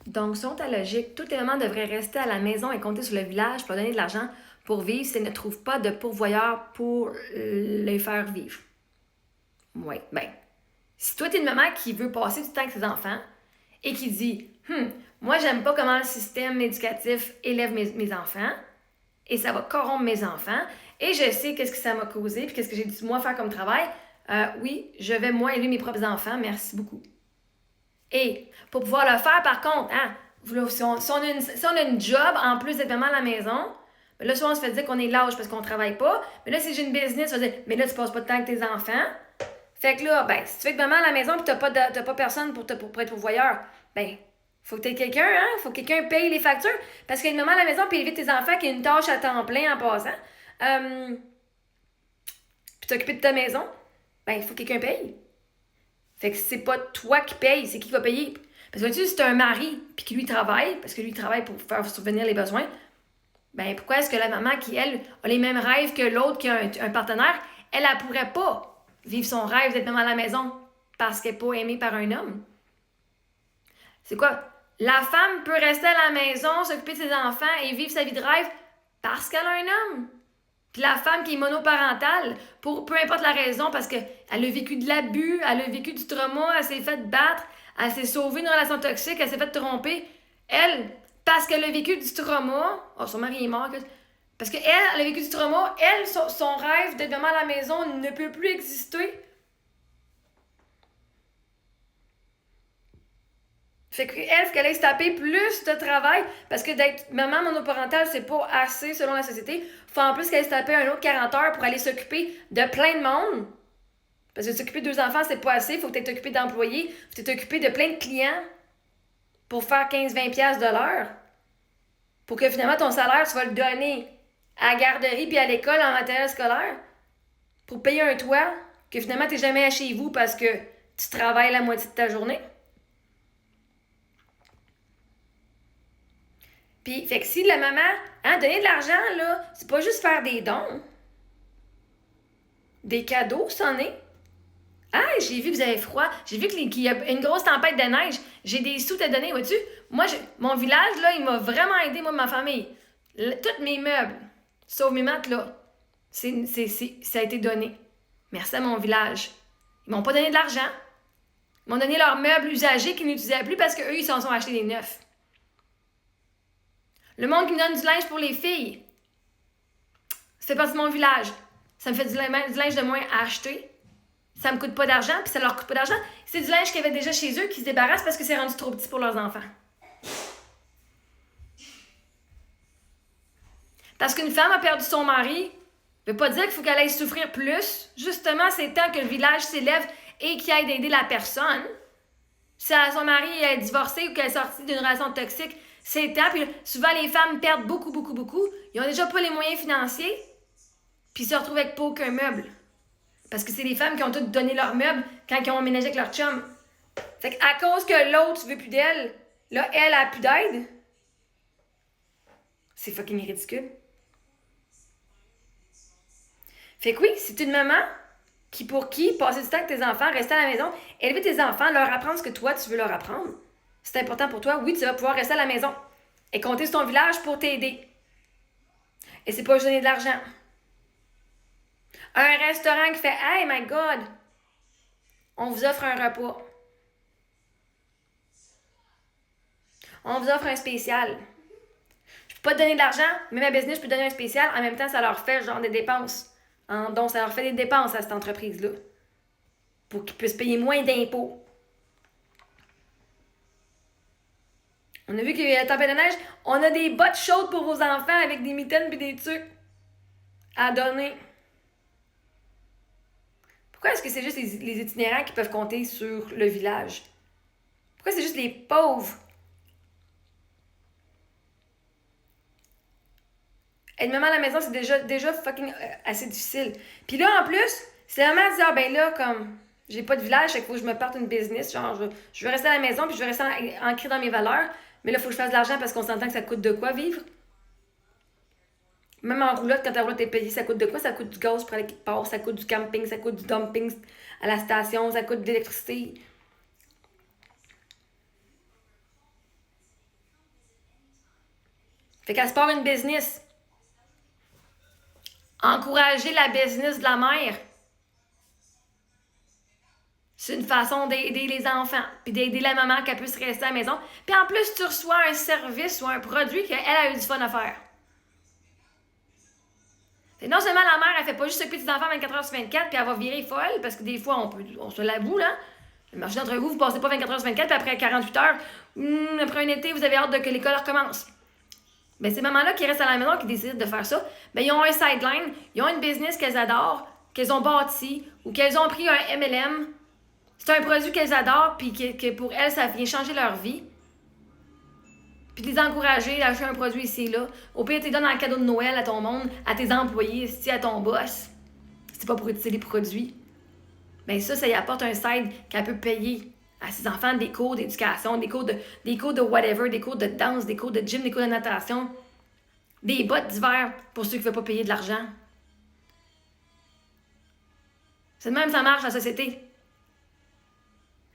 Donc, selon ta logique, toutes les mamans devraient rester à la maison et compter sur le village pour donner de l'argent pour vivre si elles ne trouvent pas de pourvoyeur pour les faire vivre. Oui, ben, si toi, t'es une maman qui veut passer du temps avec ses enfants et qui dit moi, j'aime pas comment le système éducatif élève mes enfants et ça va corrompre mes enfants et je sais qu'est-ce que ça m'a causé puis qu'est-ce que j'ai dû moi faire comme travail, oui, je vais moi élever mes propres enfants, merci beaucoup. Et pour pouvoir le faire, par contre, si on a une job en plus d'être maman à la maison, ben là, souvent, on se fait dire qu'on est lâche parce qu'on travaille pas. Mais là, si j'ai une business, on va dire, mais là, tu passes pas de temps avec tes enfants. Fait que là, ben, si tu fais que maman à la maison et t'as pas personne pour être pourvoyeur, ben, faut que t'aies quelqu'un, hein? Faut que quelqu'un paye les factures. Parce qu'une maman à la maison peut élever tes enfants qui a une tâche à temps plein en passant. Puis t'occuper de ta maison, ben, il faut que quelqu'un paye. Fait que c'est pas toi qui paye, c'est qui va payer. Parce que tu si t'as un mari, puis qui lui travaille, parce que lui travaille pour faire subvenir les besoins, ben pourquoi est-ce que la maman qui, elle, a les mêmes rêves que l'autre qui a un partenaire, elle pourrait pas vivre son rêve d'être maman à la maison parce qu'elle n'est pas aimée par un homme? C'est quoi? La femme peut rester à la maison, s'occuper de ses enfants et vivre sa vie de rêve parce qu'elle a un homme. Puis la femme qui est monoparentale, pour peu importe la raison, parce qu'elle a vécu de l'abus, elle a vécu du trauma, elle s'est fait battre, elle s'est sauvée d'une relation toxique, elle s'est fait tromper. Elle, parce qu'elle a vécu du trauma, son mari est mort, parce qu'elle, elle a vécu du trauma, elle, son rêve d'être maman à la maison ne peut plus exister. Fait qu'elle, qu'elle aille se taper plus de travail, parce que d'être maman monoparentale, c'est pas assez selon la société. Faut en plus qu'elle aille se taper un autre 40 heures pour aller s'occuper de plein de monde. Parce que s'occuper de 2 enfants, c'est pas assez. Faut que tu t'occupé d'employés, faut que tu t'occupé de plein de clients pour faire 15-20$ de l'heure. Pour que finalement ton salaire, tu vas le donner à la garderie puis à l'école en matériel scolaire. Pour payer un toit que finalement t'es jamais à chez vous parce que tu travailles la moitié de ta journée. Puis, fait que si la maman, donner de l'argent, là, c'est pas juste faire des dons. Des cadeaux, c'en est. Ah, j'ai vu que vous avez froid. J'ai vu qu'il y a une grosse tempête de neige. J'ai des sous à donner, vois-tu? Moi, mon village, là, il m'a vraiment aidé, moi, ma famille. Tous mes meubles, sauf mes matelas, ça a été donné. Merci à mon village. Ils m'ont pas donné de l'argent. Ils m'ont donné leurs meubles usagés qu'ils n'utilisaient plus parce qu'eux, ils s'en sont achetés des neufs. Le monde qui me donne du linge pour les filles, c'est parti de mon village. Ça me fait du linge de moins à acheter. Ça me coûte pas d'argent, puis ça leur coûte pas d'argent. C'est du linge qu'ils avaient déjà chez eux qui se débarrassent parce que c'est rendu trop petit pour leurs enfants. Parce qu'une femme a perdu son mari, ne veut pas dire qu'il faut qu'elle aille souffrir plus. Justement, c'est temps que le village s'élève et qu'il aille d'aider la personne. Si son mari est divorcé ou qu'elle est sortie d'une relation toxique, c'est temps. Puis souvent, les femmes perdent beaucoup, beaucoup, beaucoup. Ils n'ont déjà pas les moyens financiers, puis ils se retrouvent avec pas aucun meuble. Parce que c'est les femmes qui ont toutes donné leurs meubles quand ils ont emménagé avec leur chum. Fait qu'à cause que l'autre veut plus d'elle, là, elle a plus d'aide. C'est fucking ridicule. Fait que oui, c'est une maman pour qui passer du temps avec tes enfants, rester à la maison, élever tes enfants, leur apprendre ce que toi, tu veux leur apprendre. C'est important pour toi. Oui, tu vas pouvoir rester à la maison et compter sur ton village pour t'aider. Et c'est pas juste donner de l'argent. Un restaurant qui fait « Hey, my God, on vous offre un repas. On vous offre un spécial. Je peux pas te donner de l'argent, mais ma business, je peux te donner un spécial. En même temps, ça leur fait genre des dépenses. Donc, ça leur fait des dépenses à cette entreprise-là. Pour qu'ils puissent payer moins d'impôts. On a vu qu'il y a la tempête de neige. On a des bottes chaudes pour vos enfants avec des mitaines et des trucs à donner. Pourquoi est-ce que c'est juste les itinérants qui peuvent compter sur le village? Pourquoi c'est juste les pauvres? Être maman à la maison, c'est déjà fucking assez difficile. Puis là, en plus, c'est vraiment de dire, ben là, comme, j'ai pas de village, fait qu'il faut que je me parte une business. Genre, je veux rester à la maison, puis je veux rester ancrée dans mes valeurs. Mais là, il faut que je fasse de l'argent parce qu'on s'entend que ça coûte de quoi vivre. Même en roulotte, quand ta roulotte est payée, ça coûte de quoi? Ça coûte du gaz pour aller quelque part, ça coûte du camping, ça coûte du dumping à la station, ça coûte de l'électricité. Fait qu'elle se part une business. Encourager la business de la mère. C'est une façon d'aider les enfants, puis d'aider la maman qu'elle puisse rester à la maison. Puis en plus, tu reçois un service ou un produit qu'elle a eu du fun à faire. Et non seulement la mère, elle fait pas juste s'occuper des enfants 24 heures sur 24, puis elle va virer folle, parce que des fois, on se l'avoue, là. Le marché d'entre vous, vous passez pas 24 heures sur 24, puis après 48 heures, après un été, vous avez hâte que l'école recommence. Ben, ces mamans-là qui restent à la maison, qui décident de faire ça, ben, ils ont un sideline, ils ont une business qu'elles adorent, qu'elles ont bâti, ou qu'elles ont pris un MLM. C'est un produit qu'elles adorent, puis que pour elles, ça vient changer leur vie. Puis de les encourager à acheter un produit ici et là. Au pire, tu les donnes en cadeau de Noël à ton monde, à tes employés, à ton boss. C'est pas pour utiliser des produits. Bien ça y apporte un side qu'elle peut payer à ses enfants des cours d'éducation, des cours de whatever, des cours de danse, des cours de gym, des cours de natation, des bottes d'hiver pour ceux qui ne veulent pas payer de l'argent. C'est de même que ça marche la société.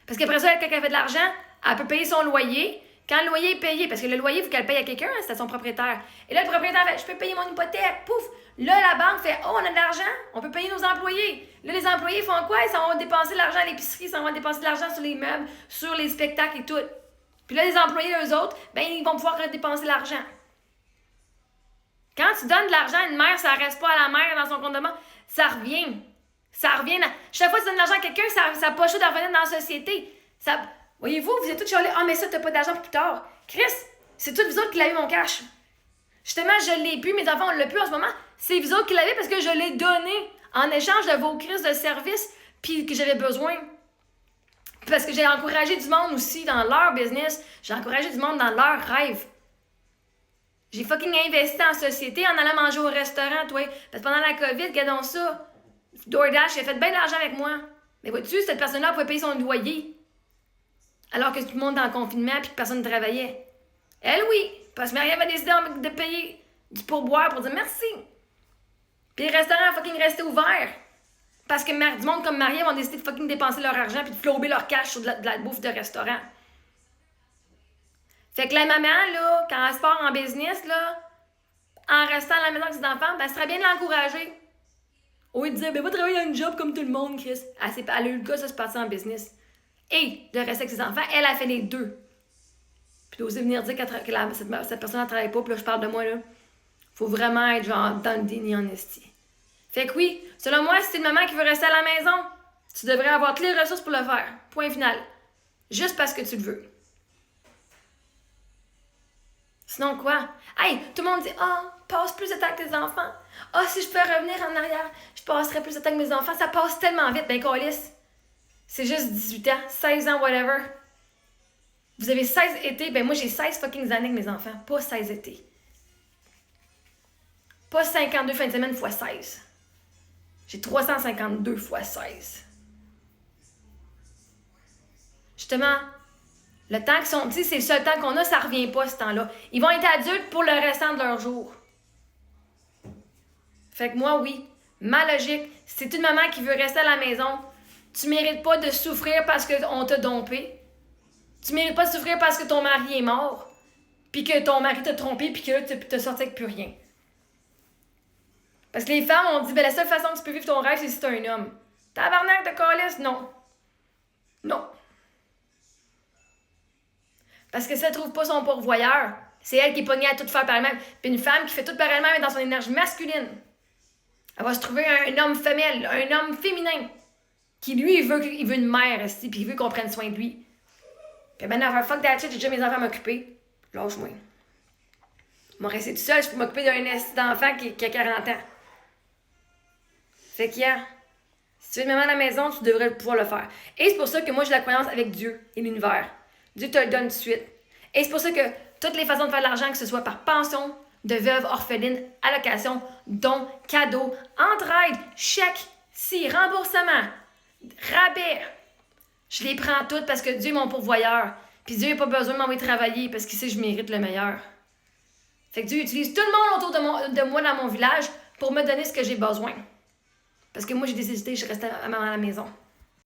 Parce qu'après ça, quand elle fait de l'argent, elle peut payer son loyer. Quand le loyer est payé, parce que le loyer, il faut qu'elle paye à quelqu'un, hein, c'est à son propriétaire. Et là, le propriétaire fait, je peux payer mon hypothèque, pouf! Là, la banque fait, oh, on a de l'argent, on peut payer nos employés. Là, les employés font quoi? Ils s'en vont dépenser de l'argent à l'épicerie, ils s'en vont dépenser de l'argent sur les meubles, sur les spectacles et tout. Puis là, les employés, eux autres, ben, ils vont pouvoir dépenser l'argent. Quand tu donnes de l'argent à une mère, ça ne reste pas à la mère dans son compte de banque, ça revient. Ça revient. Chaque fois que tu donnes de l'argent à quelqu'un, ça pas chaud de revenir dans la société. Ça... Voyez-vous, vous êtes tous chialés. Ah, mais ça, t'as pas d'argent pour plus tard. Chris, c'est tous vous autres qui l'avez mon cash. Justement, je l'ai plus, mes enfants, on l'a plus en ce moment. C'est vous autres qui l'avez parce que je l'ai donné en échange de vos crises de service puis que j'avais besoin. Parce que j'ai encouragé du monde aussi dans leur business. J'ai encouragé du monde dans leurs rêves. J'ai fucking investi en société en allant manger au restaurant, toi. Parce que pendant la COVID, regardons ça. DoorDash, j'ai fait bien d'argent avec moi. Mais vois-tu, cette personne-là pouvait payer son loyer. Alors que tout le monde est en confinement et que personne ne travaillait. Elle, oui. Parce que Marie-Ève a décidé de payer du pourboire pour dire merci. Puis les restaurants ont fucking resté ouverts. Parce que du monde comme Marie-Ève ont décidé de fucking dépenser leur argent puis de flouber leur cash sur de la bouffe de restaurant. Fait que la maman, là, quand elle se part en business, là, en restant à la maison avec ses enfants, ben, ce serait bien de l'encourager. Au lieu de dire, ben, va travailler dans une job comme tout le monde, Chris. Elle a eu le gars, ça se passe en business. Et de rester avec ses enfants, elle a fait les deux. Puis d'oser venir dire que cette personne ne travaille pas, puis là, je parle de moi, là. Faut vraiment être genre dans le déni en esti. Fait que oui, selon moi, si t'es une maman qui veut rester à la maison, tu devrais avoir toutes les ressources pour le faire. Point final. Juste parce que tu le veux. Sinon quoi? Hey, tout le monde dit, passe plus de temps avec tes enfants. Si je peux revenir en arrière, je passerai plus de temps avec mes enfants. Ça passe tellement vite, ben câlisse. C'est juste 18 ans, 16 ans, whatever. Vous avez 16 étés, ben moi j'ai 16 fucking années avec mes enfants, pas 16 étés. Pas 52 fins de semaine fois 16. J'ai 352 fois 16. Justement, le temps qu'ils sont petits, c'est le seul temps qu'on a, ça revient pas ce temps-là. Ils vont être adultes pour le restant de leur jour. Fait que moi, oui, ma logique, si c'est une maman qui veut rester à la maison, tu mérites pas de souffrir parce qu'on t'a dompé. Tu mérites pas de souffrir parce que ton mari est mort, puis que ton mari t'a trompé, puis que là, t'as sorti avec plus rien. Parce que les femmes ont dit, ben la seule façon que tu peux vivre ton rêve, c'est si t'es un homme. Tabarnak de calice, non. Non. Parce que si elle trouve pas son pourvoyeur, c'est elle qui est pognée à tout faire par elle-même. Puis une femme qui fait tout par elle-même est dans son énergie masculine. Elle va se trouver un homme femelle, un homme féminin, qui lui, il veut une mère aussi, puis il veut qu'on prenne soin de lui. Puis maintenant, fuck that shit, j'ai déjà mes enfants à m'occuper. Lâche-moi. Je vais rester tout seul, je peux m'occuper d'un enfant qui a 40 ans. Fait qu'il y a, si tu veux une maman à la maison, tu devrais pouvoir le faire. Et c'est pour ça que moi, j'ai la croyance avec Dieu et l'univers. Dieu te le donne tout de suite. Et c'est pour ça que toutes les façons de faire de l'argent, que ce soit par pension, de veuve, orpheline, allocation, don, cadeau, entraide, chèque, remboursement, rabais, je les prends toutes parce que Dieu est mon pourvoyeur. Puis Dieu n'a pas besoin de m'envoyer travailler parce qu'il sait que je mérite le meilleur. Fait que Dieu utilise tout le monde autour de moi dans mon village pour me donner ce que j'ai besoin. Parce que moi, j'ai décidé, je reste à la maison.